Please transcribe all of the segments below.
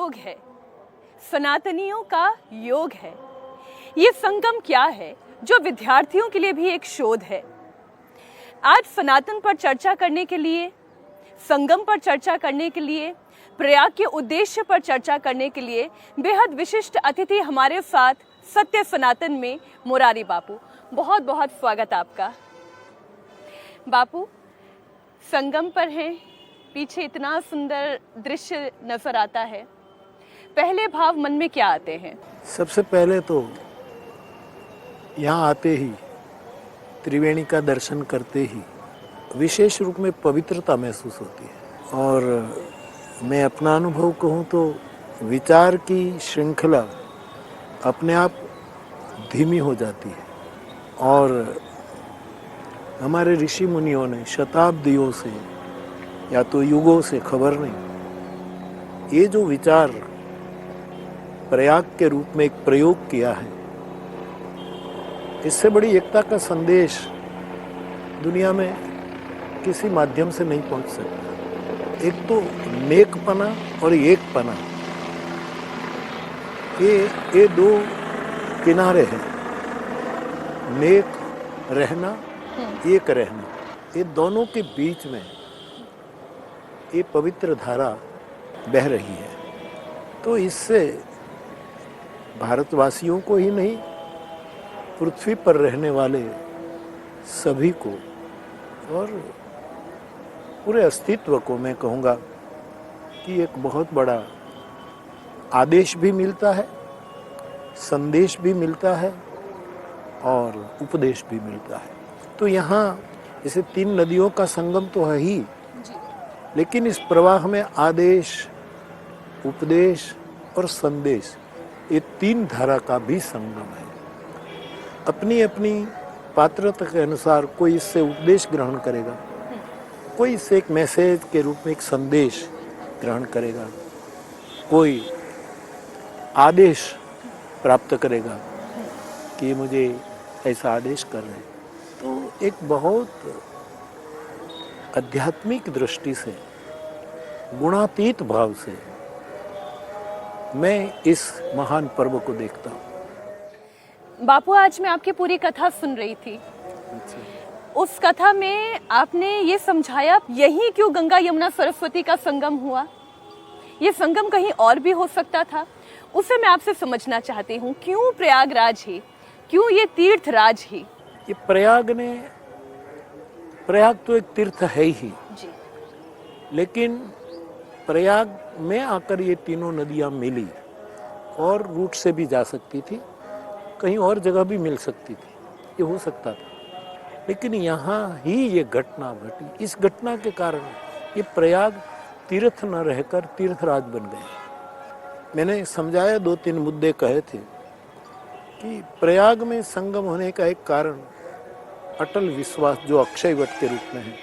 योग है, सनातनियों का योग है। ये संगम क्या है जो विद्यार्थियों के लिए भी एक शोध है। आज सनातन पर चर्चा करने के लिए, संगम पर चर्चा करने के लिए, प्रयाग के उद्देश्य पर चर्चा करने के लिए बेहद विशिष्ट अतिथि हमारे साथ सत्य सनातन में मुरारी बापू। बहुत बहुत स्वागत आपका। बापू, संगम पर हैं, पीछे इतना सुंदर दृश्य नजर आता है, पहले भाव मन में क्या आते हैं? सबसे पहले तो यहाँ आते ही, त्रिवेणी का दर्शन करते ही विशेष रूप में पवित्रता महसूस होती है। और मैं अपना अनुभव कहूँ तो विचार की श्रृंखला अपने आप धीमी हो जाती है। और हमारे ऋषि मुनियों ने शताब्दियों से या तो युगों से, खबर नहीं, ये जो विचार प्रयाग के रूप में एक प्रयोग किया है, इससे बड़ी एकता का संदेश दुनिया में किसी माध्यम से नहीं पहुंच सकता। एक तो नेकपना और एकपना, ये दो किनारे हैं। नेक रहना, एक रहना, ये दोनों के बीच में ये पवित्र धारा बह रही है। तो इससे भारतवासियों को ही नहीं, पृथ्वी पर रहने वाले सभी को और पूरे अस्तित्व को मैं कहूँगा कि एक बहुत बड़ा आदेश भी मिलता है, संदेश भी मिलता है और उपदेश भी मिलता है। तो यहाँ जैसे 3 नदियों का संगम तो है ही, लेकिन इस प्रवाह में आदेश, उपदेश और संदेश, ये 3 धारा का भी संगम है। अपनी अपनी पात्रता के अनुसार कोई इससे उपदेश ग्रहण करेगा, कोई इससे एक मैसेज के रूप में एक संदेश ग्रहण करेगा, कोई आदेश प्राप्त करेगा कि मुझे ऐसा आदेश कर रहे हैं। तो एक बहुत आध्यात्मिक दृष्टि से, गुणातीत भाव से मैं इस महान पर्व को देखता हूँ। बापू, आज मैं आपकी पूरी कथा सुन रही थी। उस कथा में आपने ये समझाया, यही क्यों गंगा यमुना सरस्वती का संगम हुआ, ये संगम कहीं और भी हो सकता था। उसे मैं आपसे समझना चाहती हूँ, क्यों प्रयागराज ही, क्यों ये तीर्थराज ही? ये प्रयाग तो एक तीर्थ है ही जी। लेकिन प्रयाग में आकर ये तीनों नदियाँ मिली, और रूट से भी जा सकती थी, कहीं और जगह भी मिल सकती थी, ये हो सकता था। लेकिन यहाँ ही ये घटना घटी। इस घटना के कारण ये प्रयाग तीर्थ न रहकर तीर्थराज बन गए। मैंने समझाया, 2-3 मुद्दे कहे थे कि प्रयाग में संगम होने का एक कारण अटल विश्वास, जो अक्षय वट के रूप में है,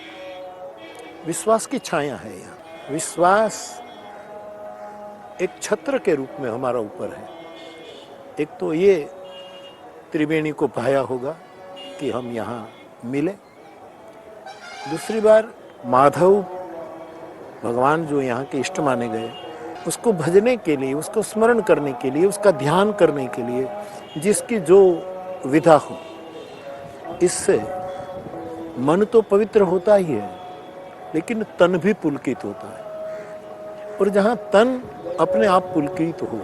विश्वास की छाया है। यहाँ विश्वास एक छत्र के रूप में हमारा ऊपर है। एक तो ये त्रिवेणी को भाया होगा कि हम यहाँ मिले। दूसरी बार माधव भगवान जो यहाँ के इष्ट माने गए, उसको भजने के लिए, उसको स्मरण करने के लिए, उसका ध्यान करने के लिए जिसकी जो विधा हो, इससे मन तो पवित्र होता ही है, लेकिन तन भी पुलकित होता है। और जहाँ तन अपने आप पुलकित हो,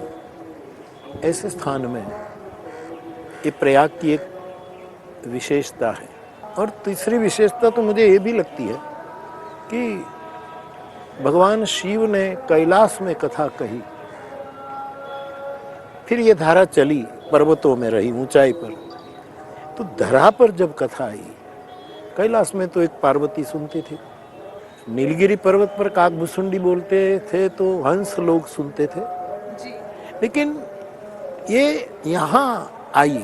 ऐसे स्थान में ये प्रयाग की एक विशेषता है। और तीसरी विशेषता तो मुझे ये भी लगती है कि भगवान शिव ने कैलाश में कथा कही, फिर ये धारा चली, पर्वतों में रही, ऊंचाई पर। तो धरा पर जब कथा आई, कैलाश में तो एक पार्वती सुनती थी, नीलगिरी पर्वत पर काकभुसुंडी बोलते थे तो हंस लोग सुनते थे जी। लेकिन ये यहाँ आई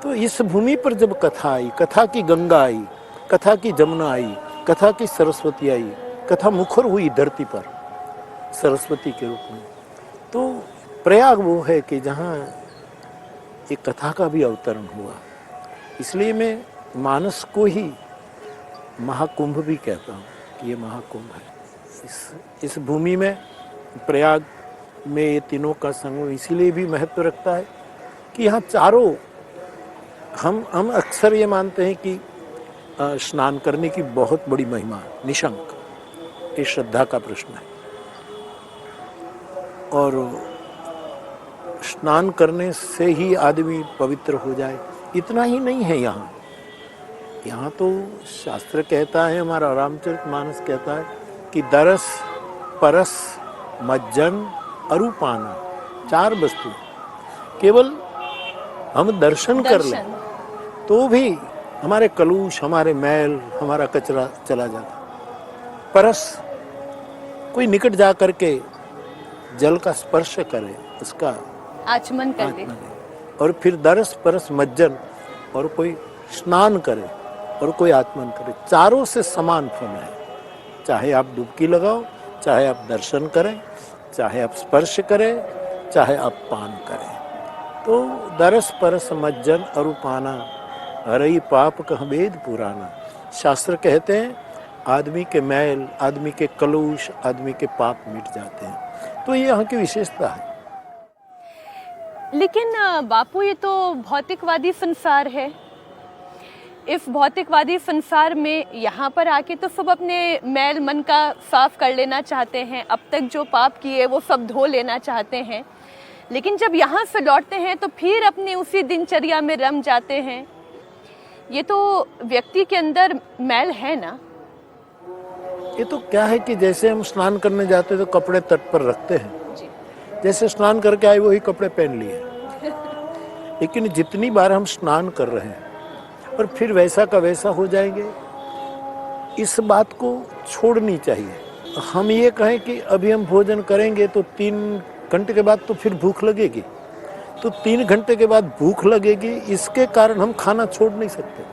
तो इस भूमि पर जब कथा आई, कथा की गंगा आई, कथा की जमुना आई, कथा की सरस्वती आई, कथा मुखर हुई धरती पर सरस्वती के रूप में। तो प्रयाग वो है कि जहाँ एक कथा का भी अवतरण हुआ। इसलिए मैं मानस को ही महाकुंभ भी कहता हूँ कि ये महाकुंभ है। इस भूमि में प्रयाग में ये तीनों का संगम इसीलिए भी महत्व रखता है कि यहाँ चारों, हम अक्सर ये मानते हैं कि स्नान करने की बहुत बड़ी महिमा, निशंक, ये श्रद्धा का प्रश्न है। और स्नान करने से ही आदमी पवित्र हो जाए, इतना ही नहीं है। यहाँ तो शास्त्र कहता है, हमारा रामचरितमानस कहता है कि दरस, परस, मज्जन, अरूपाना, 4 वस्तु। केवल हम दर्शन कर लें तो भी हमारे कलुष, हमारे मैल, हमारा कचरा चला जाता। परस, कोई निकट जा करके जल का स्पर्श करे, उसका आचमन कर ले। और फिर दरस, परस, मज्जन, और कोई स्नान करे और कोई आचमन करे, चारों से समान फल है। चाहे आप डुबकी लगाओ, चाहे आप दर्शन करें, चाहे आप स्पर्श करें, चाहे आप पान करें। तो दरस, परस, मज्जन, अरूपाना, हरई पाप कह वेद पुराना। शास्त्र कहते हैं आदमी के मैल, आदमी के कलुष, आदमी के पाप मिट जाते हैं। तो ये यहाँ की विशेषता है। लेकिन बापू, ये तो भौतिकवादी संसार है। इस भौतिकवादी संसार में यहाँ पर आके तो सब अपने मैल मन का साफ कर लेना चाहते हैं, अब तक जो पाप किए वो सब धो लेना चाहते हैं। लेकिन जब यहाँ से लौटते हैं तो फिर अपनी उसी दिनचर्या में रम जाते हैं। ये तो व्यक्ति के अंदर मैल है ना। ये तो क्या है कि जैसे हम स्नान करने जाते तो कपड़े तट पर रखते हैं जी। जैसे स्नान करके आए वही कपड़े पहन लिए। लेकिन जितनी बार हम स्नान कर रहे हैं और फिर वैसा का वैसा हो जाएंगे, इस बात को छोड़नी चाहिए। हम ये कहें कि अभी हम भोजन करेंगे तो 3 घंटे के बाद तो फिर भूख लगेगी, तो 3 घंटे के बाद भूख लगेगी, इसके कारण हम खाना छोड़ नहीं सकते।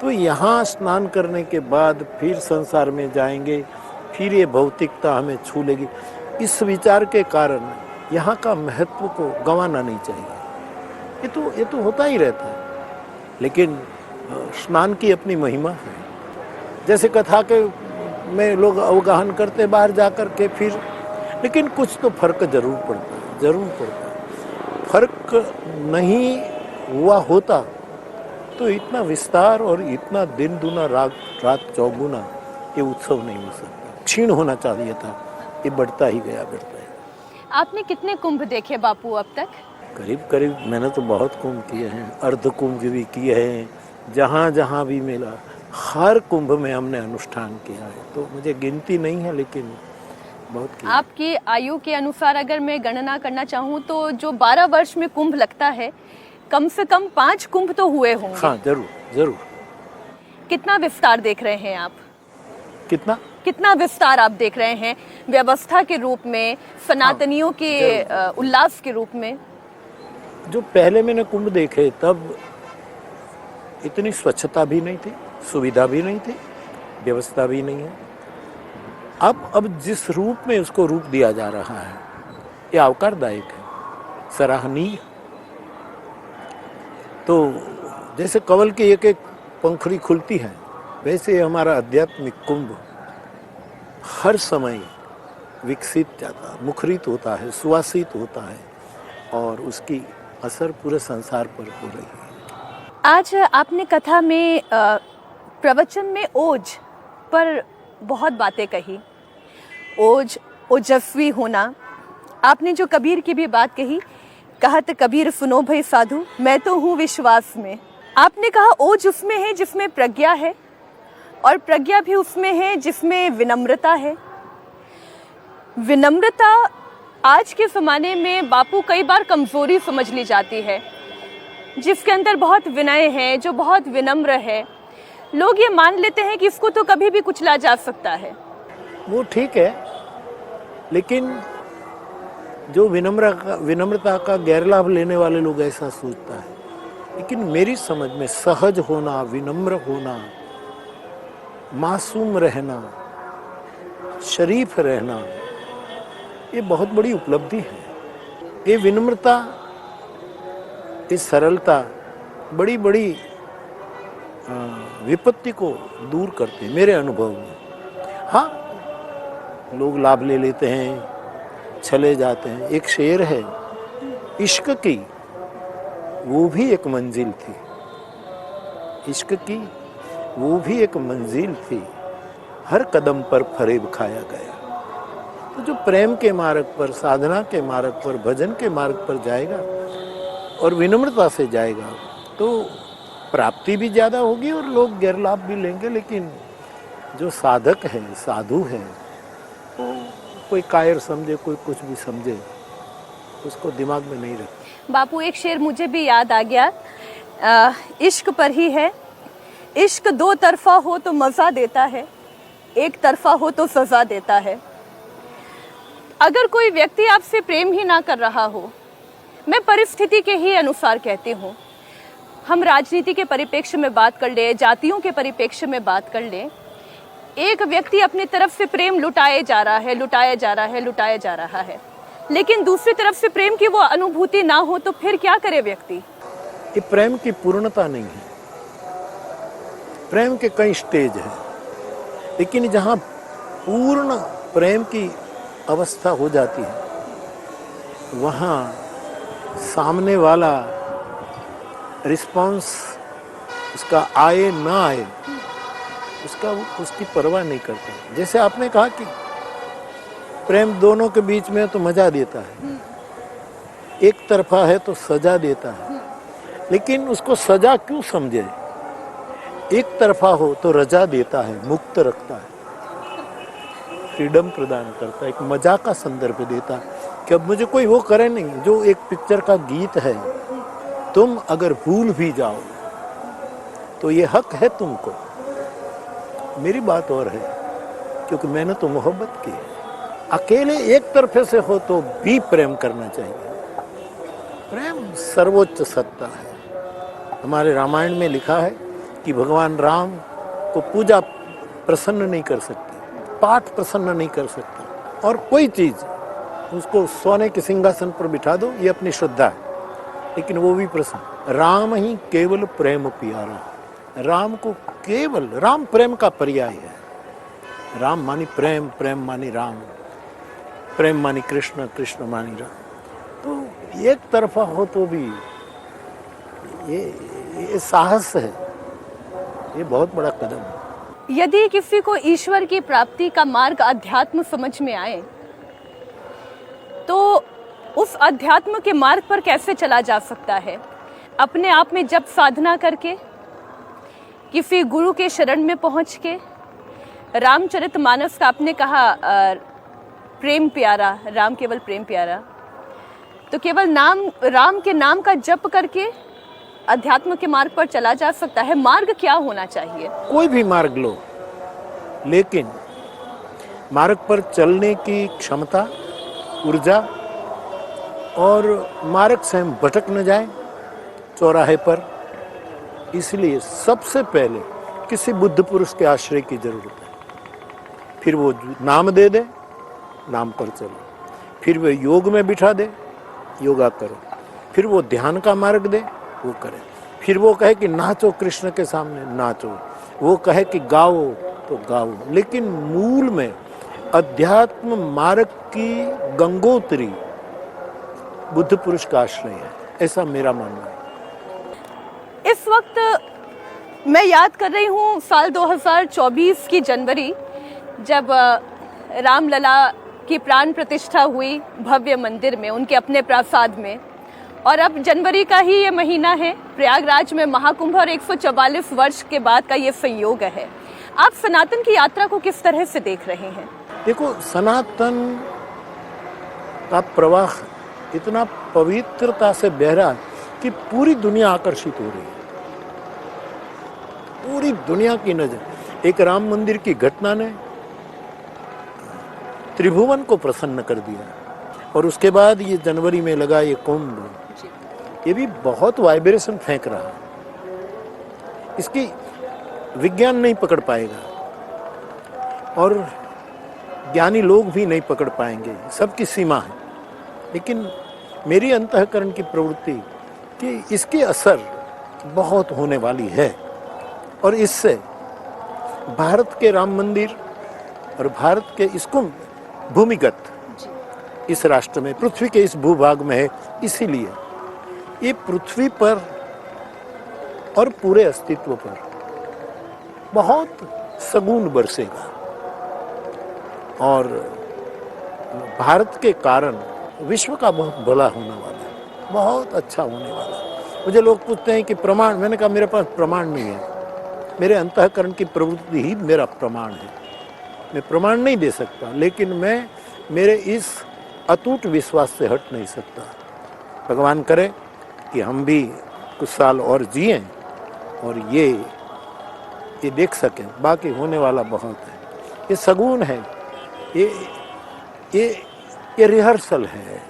तो यहाँ स्नान करने के बाद फिर संसार में जाएंगे, फिर ये भौतिकता हमें छू लेगी, इस विचार के कारण यहाँ का महत्व को गंवाना नहीं चाहिए। ये तो होता ही रहता है। लेकिन स्नान की अपनी महिमा है। जैसे कथा के में लोग अवगाहन करते बाहर जाकर के फिर, लेकिन कुछ तो फर्क जरूर पड़ता है, जरूर पड़ता है। फर्क नहीं हुआ होता तो इतना विस्तार और इतना दिन दुना रात चौगुना ये उत्सव नहीं हो सकता। क्षीण होना चाहिए था, ये बढ़ता ही गया। आपने कितने कुंभ देखे बापू अब तक? करीब मैंने तो बहुत कुंभ किए हैं, अर्ध कुंभ भी किए हैं, जहाँ जहाँ भी मिला हर कुंभ में हमने अनुष्ठान किया है। तो मुझे गिनती नहीं है, लेकिन बहुत किया। आपकी आयु के अनुसार अगर मैं गणना करना चाहूँ तो जो 12 वर्ष में कुंभ लगता है, कम से कम 5 कुंभ तो हुए होंगे। हाँ, जरूर। कितना विस्तार देख रहे हैं आप? कितना विस्तार आप देख रहे हैं व्यवस्था के रूप में, सनातनियों के उल्लास के रूप में? जो पहले मैंने कुंभ देखे तब इतनी स्वच्छता भी नहीं थी, सुविधा भी नहीं थी, व्यवस्था भी नहीं है। अब जिस रूप में उसको रूप दिया जा रहा है, ये आवकारदायक है, सराहनीय। तो जैसे कमल की एक पंखुड़ी खुलती है, वैसे हमारा आध्यात्मिक कुंभ हर समय विकसित जाता, मुखरित होता है, सुवासित होता है, और उसकी असर पूरे संसार पर हो रही है। आज आपने कथा में प्रवचन में ओज पर बहुत बातें कही। ओज, ओजस्वी होना। आपने जो कबीर की भी बात कही, कहत कबीर सुनो भई साधु, मैं तो हूँ विश्वास में। आपने कहा ओज उसमें है जिसमें प्रज्ञा है, और प्रज्ञा भी उसमें है जिसमें विनम्रता है। विनम्रता आज के ज़माने में बापू कई बार कमज़ोरी समझ ली जाती है। जिसके अंदर बहुत विनय है, जो बहुत विनम्र है, लोग ये मान लेते हैं कि इसको तो कभी भी कुचला जा सकता है। वो ठीक है, लेकिन जो विनम्रता का गैरलाभ लेने वाले लोग ऐसा सोचता है। लेकिन मेरी समझ में सहज होना, विनम्र होना, मासूम रहना, शरीफ रहना, ये बहुत बड़ी उपलब्धि है। ये विनम्रता, ये सरलता बड़ी बड़ी विपत्ति को दूर करते हैं मेरे अनुभव में। हाँ, लोग लाभ ले लेते हैं, चले जाते हैं। एक शेर है, इश्क की वो भी एक मंजिल थी, इश्क की वो भी एक मंजिल थी, हर कदम पर फरेब खाया गया। तो जो प्रेम के मार्ग पर, साधना के मार्ग पर, भजन के मार्ग पर जाएगा और विनम्रता से जाएगा तो प्राप्ति भी ज़्यादा होगी और लोग गैरलाभ भी लेंगे। लेकिन जो साधक है, साधु है, वो कोई कायर समझे, कोई कुछ भी समझे, उसको दिमाग में नहीं रखे। बापू, एक शेर मुझे भी याद आ गया, इश्क पर ही है, इश्क दो तरफा हो तो मजा देता है, एक तरफा हो तो सजा देता है। अगर कोई व्यक्ति आपसे प्रेम ही ना कर रहा हो, मैं परिस्थिति के ही अनुसार कहती हूँ, हम राजनीति के परिप्रेक्ष्य में बात कर ले, जातियों के परिप्रेक्ष्य में बात कर ले, एक व्यक्ति अपनी तरफ से प्रेम लुटाए जा रहा है, लुटाया जा रहा है, लुटाया जा रहा है, लेकिन दूसरी तरफ से प्रेम की वो अनुभूति ना हो तो फिर क्या करे व्यक्ति? ये प्रेम की पूर्णता नहीं है। प्रेम के कई स्टेज हैं, लेकिन जहाँ पूर्ण प्रेम की अवस्था हो जाती है वहाँ सामने वाला रिस्पॉन्स उसका आए ना आए उसकी परवाह नहीं करता। जैसे आपने कहा कि प्रेम दोनों के बीच में तो मजा देता है, एक तरफा है तो सजा देता है, लेकिन उसको सजा क्यों समझे? एक तरफा हो तो रजा देता है, मुक्त रखता है, फ्रीडम प्रदान करता है, एक मजा का संदर्भ देता है कि अब मुझे कोई वो करे नहीं। जो एक पिक्चर का गीत है, तुम अगर भूल भी जाओ तो ये हक है तुमको। मेरी बात और है, क्योंकि मैंने तो मोहब्बत की है। अकेले एक तरफे से हो तो भी प्रेम करना चाहिए। प्रेम सर्वोच्च सत्ता है। हमारे रामायण में लिखा है कि भगवान राम को पूजा प्रसन्न नहीं कर सकती, पाठ प्रसन्न नहीं कर सकता, और कोई चीज उसको सोने के सिंहासन पर बिठा दो, ये अपनी श्रद्धा है, लेकिन वो भी प्रसन्न। राम ही केवल प्रेम प्यारा। राम को केवल, राम प्रेम का पर्याय है। राम मानी प्रेम, प्रेम मानी राम, प्रेम मानी कृष्ण, कृष्ण मानी राम। तो एक तरफा हो तो भी ये साहस है, ये बहुत बड़ा कदम है। यदि किसी को ईश्वर की प्राप्ति का मार्ग अध्यात्म समझ में आए तो उस अध्यात्म के मार्ग पर कैसे चला जा सकता है? अपने आप में जब साधना करके, किसी गुरु के शरण में पहुंच के, रामचरितमानस का आपने कहा प्रेम प्यारा, राम केवल प्रेम प्यारा, तो केवल नाम, राम के नाम का जप करके अध्यात्म के मार्ग पर चला जा सकता है। मार्ग क्या होना चाहिए? कोई भी मार्ग लो, लेकिन मार्ग पर चलने की क्षमता, ऊर्जा, और मार्ग से हम भटक न जाए चौराहे पर। इसलिए सबसे पहले किसी बुद्ध पुरुष के आश्रय की जरूरत है। फिर वो नाम दे दे, नाम पर चलो। फिर वो योग में बिठा दे, योगा करो। फिर वो ध्यान का मार्ग दे, वो करे। फिर वो कहे कि नाचो कृष्ण के सामने, नाचो। वो कहे कि गाओ तो गाओ। लेकिन मूल में अध्यात्म मार्ग की गंगोत्री बुद्ध पुरुष का आश्रय है, ऐसा मेरा मानना है। इस वक्त मैं याद कर रही हूँ साल 2024 की जनवरी, जब रामलला की प्राण प्रतिष्ठा हुई भव्य मंदिर में, उनके अपने प्रासाद में। और अब जनवरी का ही ये महीना है, प्रयागराज में महाकुंभ, और 144 वर्ष के बाद का ये संयोग है। आप सनातन की यात्रा को किस तरह से देख रहे हैं? देखो, सनातन का प्रवाह इतना पवित्रता से बह रहा है कि पूरी दुनिया आकर्षित हो रही है। पूरी दुनिया की नजर एक राम मंदिर की घटना ने त्रिभुवन को प्रसन्न कर दिया। और उसके बाद ये जनवरी में लगा ये कुंभ, ये भी बहुत वाइब्रेशन फेंक रहा है। इसकी विज्ञान नहीं पकड़ पाएगा और ज्ञानी लोग भी नहीं पकड़ पाएंगे, सबकी सीमा है। लेकिन मेरी अंतःकरण की प्रवृत्ति कि इसकी असर बहुत होने वाली है, और इससे भारत के राम मंदिर और भारत के इसको भूमिगत इस राष्ट्र में, पृथ्वी के इस भूभाग में है। इसीलिए ये पृथ्वी पर और पूरे अस्तित्व पर बहुत सगुन बरसेगा और भारत के कारण विश्व का बहुत भला होने वाला है, बहुत अच्छा होने वाला है। मुझे लोग पूछते हैं कि प्रमाण, मैंने कहा मेरे पास प्रमाण नहीं है, मेरे अंतःकरण की प्रवृत्ति ही मेरा प्रमाण है। मैं प्रमाण नहीं दे सकता, लेकिन मैं मेरे इस अटूट विश्वास से हट नहीं सकता। भगवान करे कि हम भी कुछ साल और जिएं और ये देख सकें, बाकी होने वाला बहुत है। ये सगुन है, ये रिहर्सल है।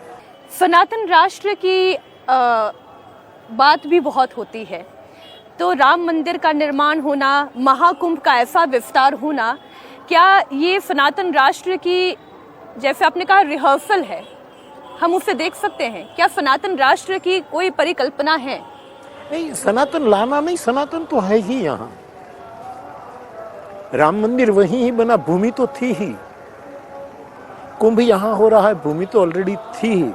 सनातन राष्ट्र की बात भी बहुत होती है, तो राम मंदिर का निर्माण होना, महाकुंभ का ऐसा विस्तार होना, क्या ये सनातन राष्ट्र की, जैसे आपने कहा, रिहर्सल है, हम उसे देख सकते हैं? क्या सनातन राष्ट्र की कोई परिकल्पना है? नहीं, सनातन लाना नहीं, सनातन तो है ही यहाँ। राम मंदिर वहीं ही बना, भूमि तो थी ही। कुंभ यहाँ हो रहा है, भूमि तो ऑलरेडी थी ही।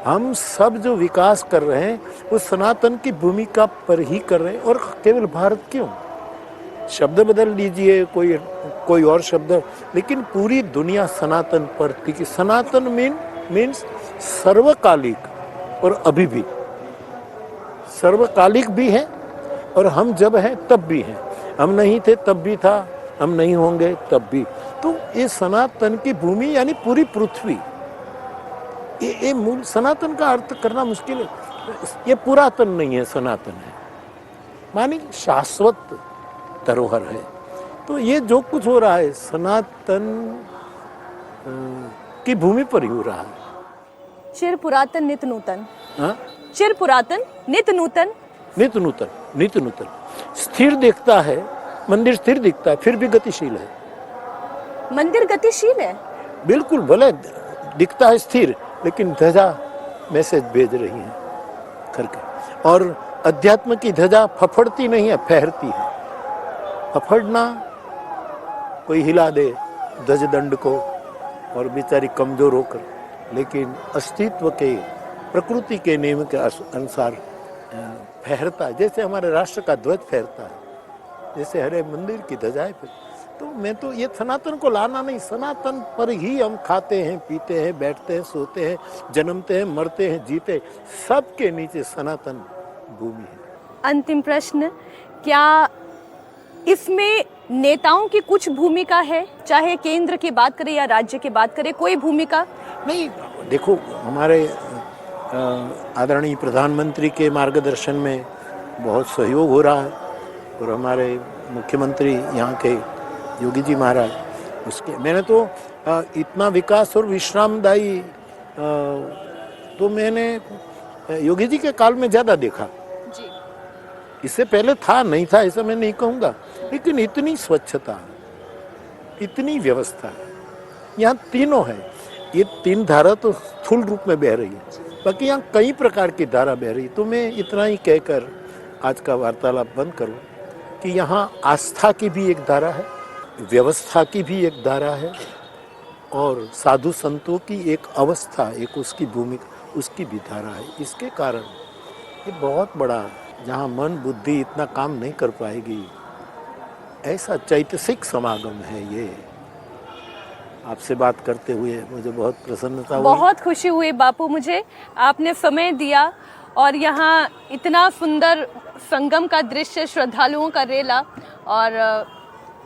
हम सब जो विकास कर रहे हैं वो सनातन की भूमिका पर ही कर रहे हैं। और केवल भारत क्यों, शब्द बदल लीजिए, कोई और शब्द, लेकिन पूरी दुनिया सनातन पर थी। सनातन मीन्स सर्वकालिक, और अभी भी सर्वकालिक भी है, और हम जब हैं तब भी हैं, हम नहीं थे तब भी था, हम नहीं होंगे तब भी। तो ये सनातन की भूमि यानी पूरी पृथ्वी, ये मूल सनातन का अर्थ करना मुश्किल है। ये पुरातन नहीं है, सनातन है, मानी शाश्वत धरोहर है। तो ये जो कुछ हो रहा है सनातन की भूमि पर ही हो रहा है। चिर पुरातन नित नूतन। हाँ? चिर पुरातन नित नूतन। नित नूतन, नित नूतन। स्थिर दिखता है मंदिर, स्थिर दिखता है, फिर भी गतिशील है। मंदिर गतिशील है, बिल्कुल। भले दिखता है स्थिर, लेकिन ध्वजा मैसेज भेज रही है करके। और अध्यात्म की ध्वजा फफड़ती नहीं है, फहरती है। फफड़ना, कोई हिला दे ध्वज दंड को और बेचारी कमजोर होकर, लेकिन अस्तित्व के, प्रकृति के नियम के अनुसार फहरता है। जैसे हमारे राष्ट्र का ध्वज फहरता है, जैसे हरे मंदिर की ध्वजाएं। तो मैं तो ये सनातन को लाना नहीं, सनातन पर ही हम खाते हैं, पीते हैं, बैठते हैं, सोते हैं, जन्मते हैं, मरते हैं, जीते, सबके नीचे सनातन भूमि है। अंतिम प्रश्न, क्या इसमें नेताओं की कुछ भूमिका है, चाहे केंद्र की बात करें या राज्य की बात करें, कोई भूमिका? नहीं, देखो, हमारे आदरणीय प्रधानमंत्री के मार्गदर्शन में बहुत सहयोग हो रहा है, और हमारे मुख्यमंत्री यहाँ के योगी जी महाराज, उसके मैंने तो इतना विकास और विश्रामदायी तो मैंने योगी जी के काल में ज़्यादा देखा जी। इससे पहले था नहीं था ऐसा मैं नहीं कहूँगा, लेकिन इतनी स्वच्छता, इतनी व्यवस्था, यहाँ तीनों है। ये तीन धारा तो स्थूल रूप में बह रही है, बाकी यहाँ कई प्रकार की धारा बह रही। तो मैं इतना ही कहकर आज का वार्तालाप बंद करूँ कि यहाँ आस्था की भी एक धारा है, व्यवस्था की भी एक धारा है, और साधु संतों की एक अवस्था, एक उसकी भूमिका, उसकी भी धारा है। इसके कारण ये बहुत बड़ा, जहाँ मन बुद्धि इतना काम नहीं कर पाएगी, ऐसा चैतसिक समागम है ये। आपसे बात करते हुए मुझे बहुत प्रसन्नता हुई, बहुत खुशी हुई बापू मुझे, आपने समय दिया और यहाँ इतना सुंदर संगम का दृश्य, श्रद्धालुओं का रेला, और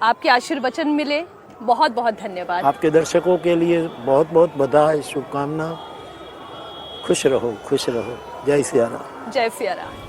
आपके आशीर्वचन मिले। बहुत बहुत धन्यवाद। आपके दर्शकों के लिए बहुत बहुत बधाई, शुभकामना। खुश रहो, खुश रहो। जय सिया राम। जय सिया राम।